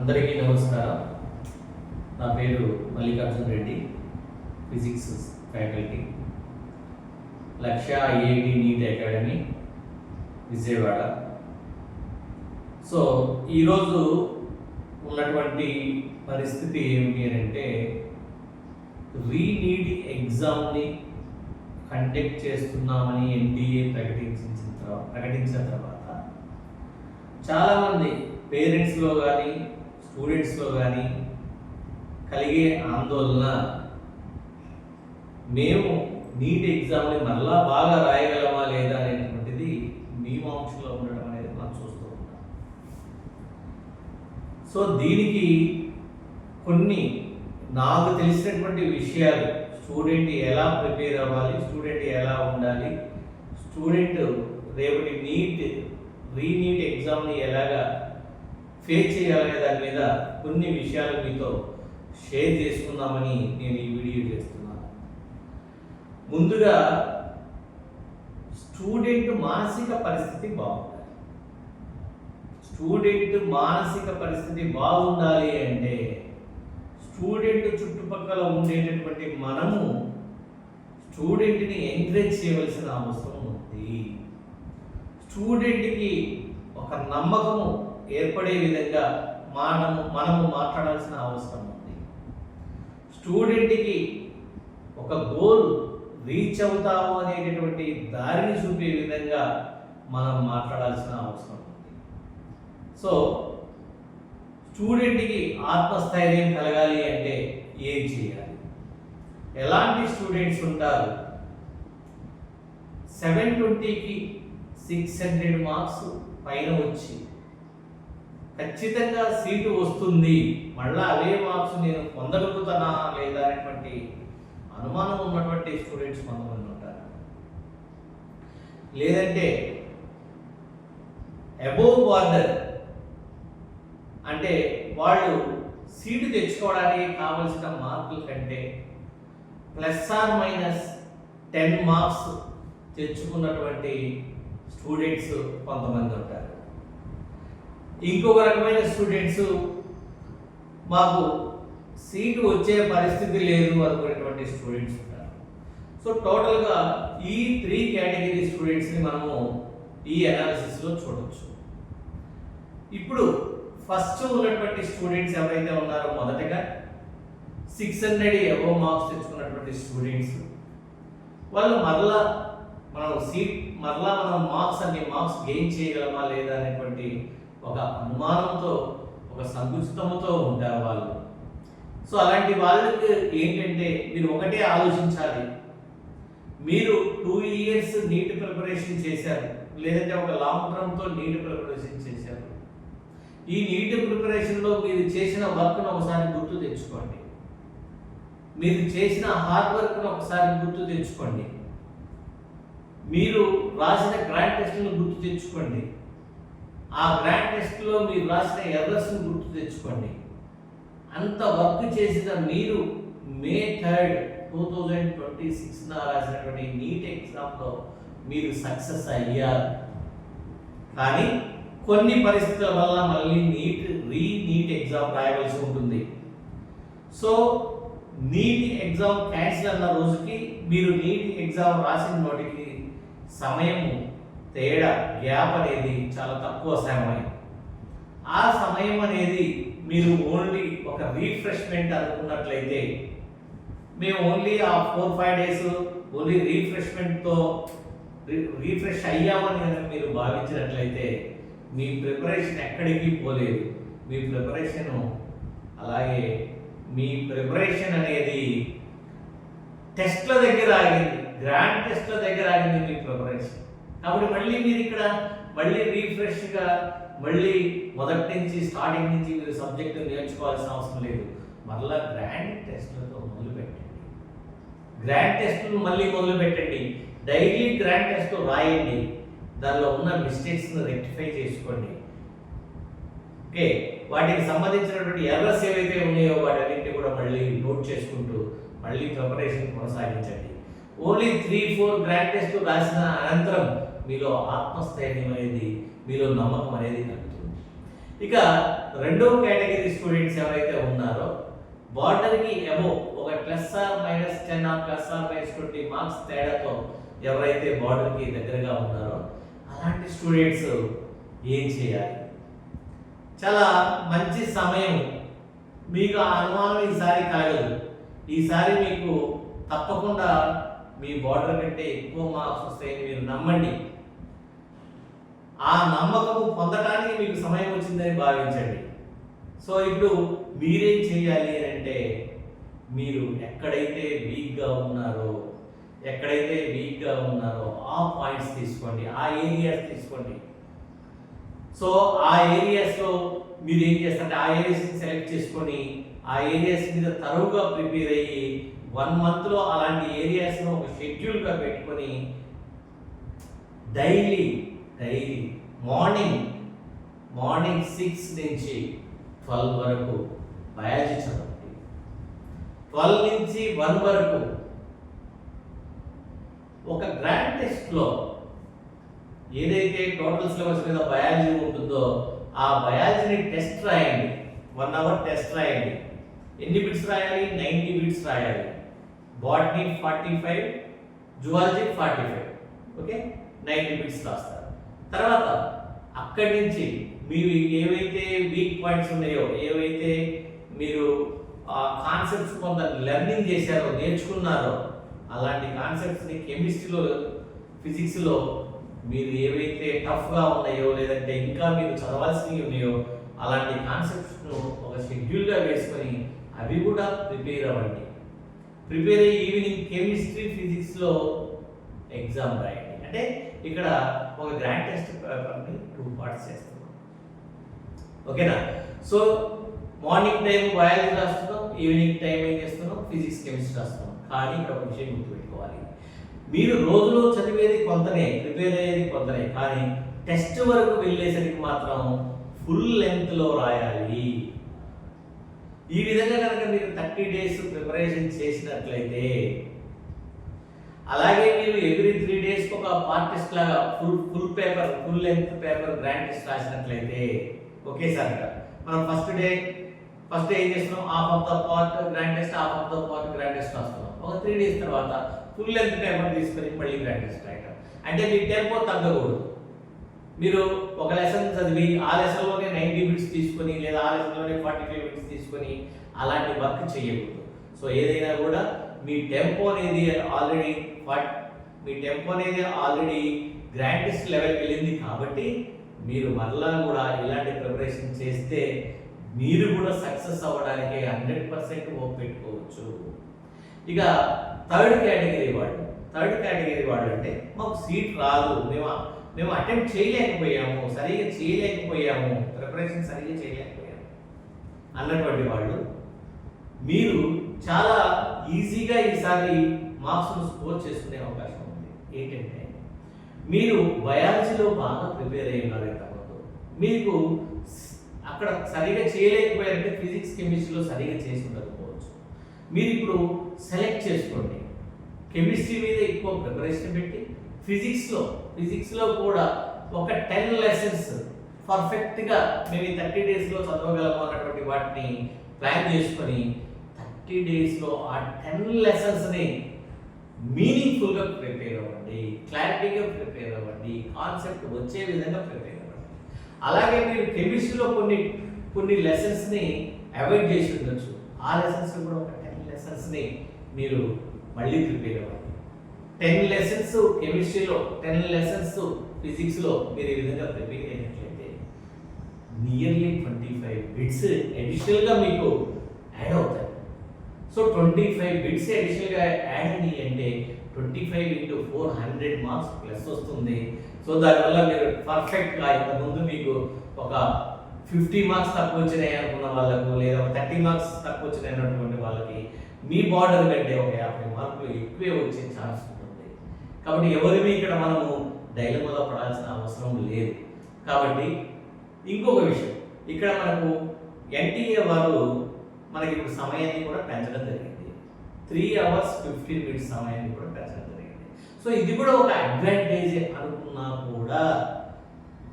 అందరికీ నమస్కారం. నా పేరు మల్లికార్జున రెడ్డి, ఫిజిక్స్ ఫ్యాకల్టీ, లక్ష్య IIT NEET academy Vijayawada. So ఈరోజు ఉన్నటువంటి పరిస్థితి ఏమిటి అని అంటే, రీనీట్ ఎగ్జామ్ని కండక్ట్ చేస్తున్నామని ఎన్టీఏ ప్రకటించిన తర్వాత చాలామంది పేరెంట్స్లో కానీ స్టూడెంట్స్లో కానీ కలిగే ఆందోళన, మేము నీట్ ఎగ్జామ్ని మళ్ళా బాగా రాయగలమా లేదా అనేటువంటిది మీమాంసలో ఉండటం అనేది మనం చూస్తూ ఉంటాం. సో దీనికి కొన్ని నాకు తెలిసినటువంటి విషయాలు, స్టూడెంట్ ఎలా ప్రిపేర్ అవ్వాలి, స్టూడెంట్ ఎలా ఉండాలి, స్టూడెంట్ రేపటి రీనీట్ ఎగ్జామ్ని ఎలాగా ఫేస్ చేయాలనే దాని మీద కొన్ని విషయాలు మీతో షేర్ చేసుకుందామని నేను ఈ వీడియో చేస్తున్నాను. ముందుగా స్టూడెంట్ మానసిక పరిస్థితి బాగుండాలి. స్టూడెంట్ మానసిక పరిస్థితి బాగుండాలి అంటే స్టూడెంట్ చుట్టుపక్కల ఉండేటటువంటి మనము స్టూడెంట్ని ఎంకరేజ్ చేయవలసిన అవసరం ఉంది. స్టూడెంట్కి ఒక నమ్మకము ఏర్పడే విధంగా మనము మాట్లాడాల్సిన అవసరం ఉంది. స్టూడెంట్కి ఒక గోల్ రీచ్ అవుతాము అనేటటువంటి దారిని చూపే విధంగా మనం మాట్లాడాల్సిన అవసరం ఉంది. సో స్టూడెంట్కి ఆత్మస్థైర్యం కలగాలి అంటే ఏం చేయాలి? ఎలాంటి స్టూడెంట్స్ ఉంటారు? 720కి 600 మార్క్స్ పైన వచ్చి ఖచ్చితంగా సీటు వస్తుంది, మళ్ళీ అవే మార్క్స్ నేను పొందగలుగుతానా లేదా అనేటువంటి అనుమానం ఉన్నటువంటి స్టూడెంట్స్ కొంతమంది ఉంటారు. లేదంటే అబోవ్ బార్డర్ అంటే వాళ్ళు సీటు తెచ్చుకోవడానికి కావలసిన మార్కుల కంటే ±10 మార్క్స్ తెచ్చుకున్నటువంటి స్టూడెంట్స్ కొంతమంది ఉంటారు. ఇంకొక రకమైన స్టూడెంట్స్ మాకు సీటు వచ్చే పరిస్థితి లేదు అనుకునేటువంటి స్టూడెంట్స్ ఉంటారు. సో టోటల్గా ఈ 3 కేటగిరీ స్టూడెంట్స్ని మనము ఈ అనాలిసిస్లో చూడవచ్చు. ఇప్పుడు ఫస్ట్ ఉన్నటువంటి స్టూడెంట్స్ ఎవరైతే ఉన్నారో, మొదటగా 600 అబోవ్ మార్క్స్ తెచ్చుకున్నటువంటి స్టూడెంట్స్, వాళ్ళు మనం మార్క్స్ గెయిన్ చేయగలమా లేదా అనేటువంటి ఒక అనుమానంతో, ఒక సంకుచితంతో ఉంటారు వాళ్ళు. సో అలాంటి వాళ్ళకి ఏంటంటే, మీరు ఒకటే ఆలోచించాలి. మీరు 2 ఇయర్స్ నీట్ ప్రిపరేషన్ చేశారు, లేదంటే ఒక లాంగ్ టర్మ్తో నీట్ ప్రిపరేషన్ చేశారు. ఈ నీట్ ప్రిపరేషన్లో మీరు చేసిన వర్క్ను ఒకసారి గుర్తు తెచ్చుకోండి. మీరు చేసిన హార్డ్ వర్క్ను ఒకసారి గుర్తు తెచ్చుకోండి. మీరు రాసిన గ్రాండ్ టెస్ట్ను గుర్తు తెచ్చుకోండి. ఆ గ్రాండ్ టెస్ట్లో మీరు రాసిన ఎర్రర్స్ను గుర్తు తెచ్చుకోండి. అంత వర్క్ చేసిన మీరు May 3, 2026 రాసినటువంటి నీట్ ఎగ్జామ్లో మీరు సక్సెస్ అయ్యారు. కానీ కొన్ని పరిస్థితుల వల్ల మళ్ళీ రీనీట్ ఎగ్జామ్ రాయవలసి ఉంటుంది. సో నీట్ ఎగ్జామ్ క్యాన్సిల్ అన్న రోజుకి మీరు నీట్ ఎగ్జామ్ రాసిన నోటికి సమయము తేడా, గ్యాప్ అనేది చాలా తక్కువ సమయం. ఆ సమయం అనేది మీరు ఓన్లీ ఒక రీఫ్రెష్మెంట్ అనుకున్నట్లయితే, మేము ఓన్లీ ఆ 4-5 డేస్ ఓన్లీ రీఫ్రెష్ అయ్యామని మీరు భావించినట్లయితే మీ ప్రిపరేషన్ ఎక్కడికి పోలేదు. మీ ప్రిపరేషన్ అనేది టెస్ట్ల దగ్గర ఆగింది, గ్రాండ్ టెస్ట్ల దగ్గర ఆగింది మీ ప్రిపరేషన్. కాబట్టి మళ్ళీ మీరు ఇక్కడ రీఫ్రెష్గా మొదటి నుంచి స్టార్టింగ్ నుంచి మీరు సబ్జెక్టు నేర్చుకోవాల్సిన అవసరం లేదు. మళ్ళీ గ్రాండ్ టెస్ట్లతో మొదలు పెట్టండి. డైలీ గ్రాండ్ టెస్ట్ రాయండి. దానిలో ఉన్న మిస్టేక్స్ని రెక్టిఫై చేసుకోండి. ఓకే, వాటికి సంబంధించినటువంటి ఎర్రర్స్ ఏవైతే ఉన్నాయో వాటన్నింటినీ కూడా మళ్ళీ నోట్ చేసుకుంటూ మళ్ళీ ప్రిపరేషన్ కొనసాగించండి. ఓన్లీ 3-4 గ్రాండ్ టెస్ట్ రాసిన అనంతరం మీలో ఆత్మస్థైర్యం అనేది, మీలో నమ్మకం అనేది కలుగుతుంది. ఇక రెండవ కేటగిరీ స్టూడెంట్స్ ఎవరైతే ఉన్నారో బార్డర్కి ఎబో ఒక +10 ఆర్ +20 మార్క్స్ తేడాతో ఎవరైతే బార్డర్కి దగ్గరగా ఉన్నారో అలాంటి స్టూడెంట్స్ ఏం చేయాలి? చాలా మంచి సమయం. మీకు ఆ అనుమానం ఈసారి కలగదు. ఈసారి మీకు తప్పకుండా మీ బార్డర్ కంటే ఎక్కువ మార్క్స్ వస్తాయని మీరు నమ్మండి. ఆ నమ్మకం పొందడానికి మీకు సమయం వచ్చిందని భావించండి. సో ఇప్పుడు మీరేం చేయాలి అని అంటే, మీరు ఎక్కడైతే వీక్గా ఉన్నారో ఆ పాయింట్స్ తీసుకోండి, ఆ ఏరియాస్ తీసుకోండి. సో ఆ ఏరియాస్లో మీరు ఏం చేస్తారంటే ఆ ఏరియాస్ని సెలెక్ట్ చేసుకొని ఆ ఏరియాస్ మీద తరువుగా ప్రిపేర్ అయ్యి 1 మంత్లో అలాంటి ఏరియాస్ను ఒక షెడ్యూల్గా పెట్టుకొని డైలీ మార్నింగ్ 6 నుంచి 12 వరకు బయాలజీ చదవండి. 12 నుంచి 1 వరకు ఒక గ్రాండ్ టెస్ట్లో ఏదైతే టోటల్ సిలబస్ మీద బయాలజీ ఉంటుందో ఆ బయాలజీని టెస్ట్ రాయండి. 1 అవర్ టెస్ట్ రాయండి. ఎన్ని బిట్స్ రాయాలి? 90 బిట్స్ రాయాలి. Botany 45, zoology 45. ఓకే, 90 బిట్స్ రాస్తారు. తర్వాత అక్కడి నుంచి మీరు ఏవైతే వీక్ పాయింట్స్ ఉన్నాయో, ఏవైతే మీరు ఆ కాన్సెప్ట్స్ కొంత లెర్నింగ్ చేశారో, నేర్చుకున్నారో, అలాంటి కాన్సెప్ట్స్ని కెమిస్ట్రీలో, ఫిజిక్స్లో మీరు ఏవైతే టఫ్గా ఉన్నాయో లేదంటే ఇంకా మీరు చదవాల్సినవి ఉన్నాయో అలాంటి కాన్సెప్ట్స్ను ఒక షెడ్యూల్గా వేసుకొని అవి కూడా ప్రిపేర్ అవ్వండి. ప్రిపేర్ అయ్యి ఈవినింగ్ కెమిస్ట్రీ, ఫిజిక్స్లో ఎగ్జామ్ రాయండి. అంటే ఇక్కడ ఒక గ్రాండ్ టెస్ట్ పేపర్ని 2 పార్ట్స్ చేస్తున్నాం. ఓకేనా? సో మార్నింగ్ టైం బయాలజీ రాస్తున్నాం, ఈవినింగ్ టైం ఏం చేస్తున్నాం? ఫిజిక్స్, కెమిస్ట్రీ రాస్తున్నాం. కానీ ఇక్కడ ఒక విషయం గుర్తుపెట్టుకోవాలి, మీరు రోజులో చదివేది కొంతనే, ప్రిపేర్ అయ్యేది కొంతనే, కానీ టెస్ట్ వరకు వెళ్ళేసరికి మాత్రం ఫుల్ లెంత్లో రాయాలి. ఈ విధంగా కనుక మీరు 30 డేస్ ప్రిపరేషన్ చేసినట్లయితే, అలాగే మీరు ఎవ్రీ 3 డేస్ ఒక పార్ట్ టెస్ట్ లాగా full length paper grand test రాసినట్లయితే ఒకేసారిగా మనం ఫస్ట్ డే ఏం చేస్తున్నాం? Half of the part grand test, half of the part grand test రాస్తున్నాం. ఒక 3 డేస్ తర్వాత ఫుల్ లెంత్ పేపర్ తీసుకొని మళ్ళీ గ్రాండ్ టెస్ట్ రాయటం. అంటే మీ టెంపో తగ్గకూడదు. మీరు ఒక లెసన్ చదివి ఆ లెసన్లోనే 90 బిట్స్ తీసుకొని లేదా ఆ లెసన్లోనే 45 బిట్స్ తీసుకొని అలాంటి వర్క్ చేయకూడదు. సో ఏదైనా కూడా మీ టెంపో అనేది ఆల్రెడీ గ్రాండ్ టెస్ట్ లెవెల్కి వెళ్ళింది కాబట్టి మీరు మరలా కూడా ఇలాంటి ప్రిపరేషన్ చేస్తే మీరు కూడా సక్సెస్ అవ్వడానికి 100% హోప్ పెట్టుకోవచ్చు. ఇక థర్డ్ కేటగిరీ వాళ్ళు అంటే మాకు సీట్ రాదు, మేము అటెంప్ట్ చేయలేకపోయాము, ప్రిపరేషన్ సరిగ్గా చేయలేకపోయాము అన్నటువంటి వాళ్ళు, మీరు చాలా ఈజీగా ఈసారి మార్క్స్ను స్కోర్ చేసుకునే అవకాశం ఉంది. ఏంటంటే మీరు బయాలజీలో బాగా ప్రిపేర్ అయ్యి ఉన్నారు ఇంతకుముందు, మీకు అక్కడ సరిగా చేయలేకపోయారంటే ఫిజిక్స్, కెమిస్ట్రీలో సరిగా చేసి ఉండకపోవచ్చు. మీరు ఇప్పుడు సెలెక్ట్ చేసుకోండి, కెమిస్ట్రీ మీద ఎక్కువ ప్రిపరేషన్ పెట్టి ఫిజిక్స్లో కూడా ఒక 10 లెసన్స్ పర్ఫెక్ట్గా మేము 30 డేస్లో చదవగలము అన్నటువంటి వాటిని ప్లాన్ చేసుకొని 30 డేస్లో ఆ 10 లెసన్స్ని మీనింగ్ఫుల్గా ప్రిపేర్ అవ్వండి, క్లారిటీగా ప్రిపేర్ అవ్వండి, కాన్సెప్ట్ వచ్చే విధంగా ప్రిపేర్ అవ్వండి. అలాగే మీరు కెమిస్ట్రీలో కొన్ని లెసన్స్ని అవాయిడ్ చేసి ఉండొచ్చు, ఆ లెసన్స్ కూడా ఒక 10 లెసన్స్ని మీరు మళ్ళీ ప్రిపేర్ అవ్వండి. 10 లెసన్స్ కెమిస్ట్రీలో, 10 లెసన్స్ ఫిజిక్స్లో మీరు ఈ విధంగా ప్రిపేర్ అయినట్లయితే నియర్లీ 25 బిట్స్ అడిషనల్గా మీకు యాడ్ అవుతాయి. సో 25 బిట్స్ అడిషనల్గా యాడ్ అయ్యి అంటే 25 into 4 100 మార్క్స్ ప్లస్ వస్తుంది. సో దానివల్ల మీరు పర్ఫెక్ట్గా ఇంతకుముందు మీకు ఒక 50 మార్క్స్ తక్కువ వచ్చినాయి అనుకున్న వాళ్ళకు లేదా 30 మార్క్స్ తక్కువ వచ్చినాయి అన్నటువంటి వాళ్ళకి మీ బార్డర్ కంటే ఒక 50 మార్కులు ఎక్కువే వచ్చే ఛాన్స్ ఉంటుంది. కాబట్టి ఎవరిని ఇక్కడ మనము డైలమాలో పడాల్సిన అవసరం లేదు. కాబట్టి ఇంకొక విషయం, ఇక్కడ మనకు ఎన్టీఏ వారు మనకి ఇప్పుడు సమయాన్ని కూడా పెంచడం జరిగింది. 3 hours 15 minutes సమయాన్ని కూడా పెంచడం జరిగింది. సో ఇది కూడా ఒక అడ్వాంటేజ్ అనుకున్నా కూడా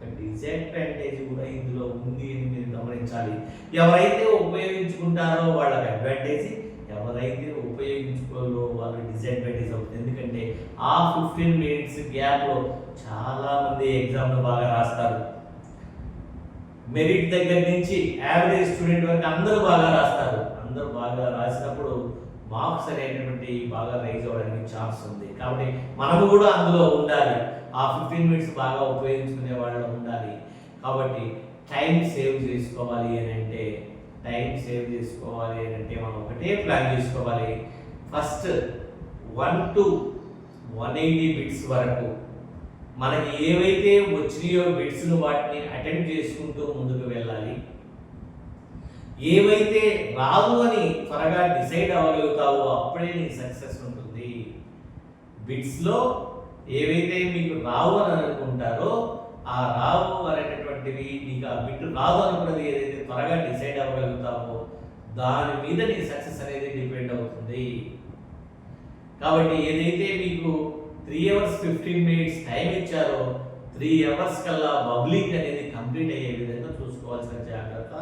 ఒక డిసడ్వాంటేజ్ కూడా ఇందులో ఉంది అని మీరు గమనించాలి. ఎవరైతే ఉపయోగించుకుంటారో వాళ్ళకి అడ్వాంటేజ్, ఎవరైతే ఉపయోగించుకోరో వాళ్ళకి డిసడ్వాంటేజ్ అవుతుంది. ఎందుకంటే ఆ 15 మినిట్స్ గ్యాప్లో చాలామంది ఎగ్జామ్ను బాగా రాస్తారు. మెరిట్ దగ్గర నుంచి యావరేజ్ స్టూడెంట్ వరకు అందరూ బాగా రాస్తారు. అందరూ బాగా రాసినప్పుడు మార్క్స్ అనేటువంటి బాగా రైజ్ అవ్వడానికి ఛాన్స్ ఉంది. కాబట్టి మనము కూడా అందులో ఉండాలి. ఆ 15 మినిట్స్ బాగా ఉపయోగించుకునే వాళ్ళు ఉండాలి. కాబట్టి టైం సేవ్ చేసుకోవాలి అని అంటే మనం ఒకటే ప్లాన్ చేసుకోవాలి. ఫస్ట్ 1 to 180 బిట్స్ వరకు మనకి ఏవైతే వచ్చినాయో బిట్స్ను వాటిని అటెంప్ట్ చేసుకుంటూ ముందుకు వెళ్ళాలి. ఏవైతే రాదు అని త్వరగా డిసైడ్ అవ్వగలుగుతావో అప్పుడే నీకు సక్సెస్ ఉంటుంది. బిట్స్లో ఏవైతే మీకు రావు అని అనుకుంటారో ఆ రావు అనేటటువంటివి, నీకు ఆ బిట్ రాదు అనుకున్నది ఏదైతే త్వరగా డిసైడ్ అవ్వగలుగుతావో దాని మీద నీ సక్సెస్ అనేది డిపెండ్ అవుతుంది. కాబట్టి ఏదైతే మీకు 3 hours 15 minutes టైం ఇచ్చారో 3 hours కల్లా బబ్లింగ్ అనేది కంప్లీట్ అయ్యే విధంగా చూసుకోవాల్సిన జాగ్రత్త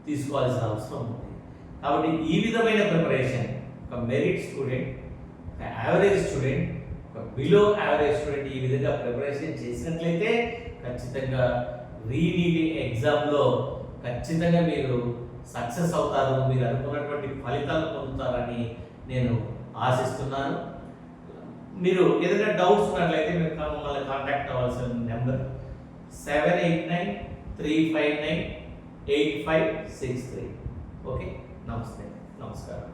తీసుకోవాల్సిన అవసరం ఉంది. కాబట్టి ఈ విధమైన ప్రిపరేషన్ ఒక మెరిట్ స్టూడెంట్, ఒక యావరేజ్ స్టూడెంట్, ఒక బిలో యావరేజ్ స్టూడెంట్ ఈ విధంగా ప్రిపరేషన్ చేసినట్లయితే ఖచ్చితంగా రీనీట్ ఎగ్జామ్లో ఖచ్చితంగా మీరు సక్సెస్ అవుతారు. మీరు అనుకున్నటువంటి ఫలితాలు పొందుతారని నేను ఆశిస్తున్నాను. మీరు ఏదైనా డౌట్స్ ఉన్నట్లయితే మీరు మమ్మల్ని కాంటాక్ట్ అవ్వాల్సిన నెంబర్ 789-359-8563. ఓకే, నమస్తే, నమస్కారం.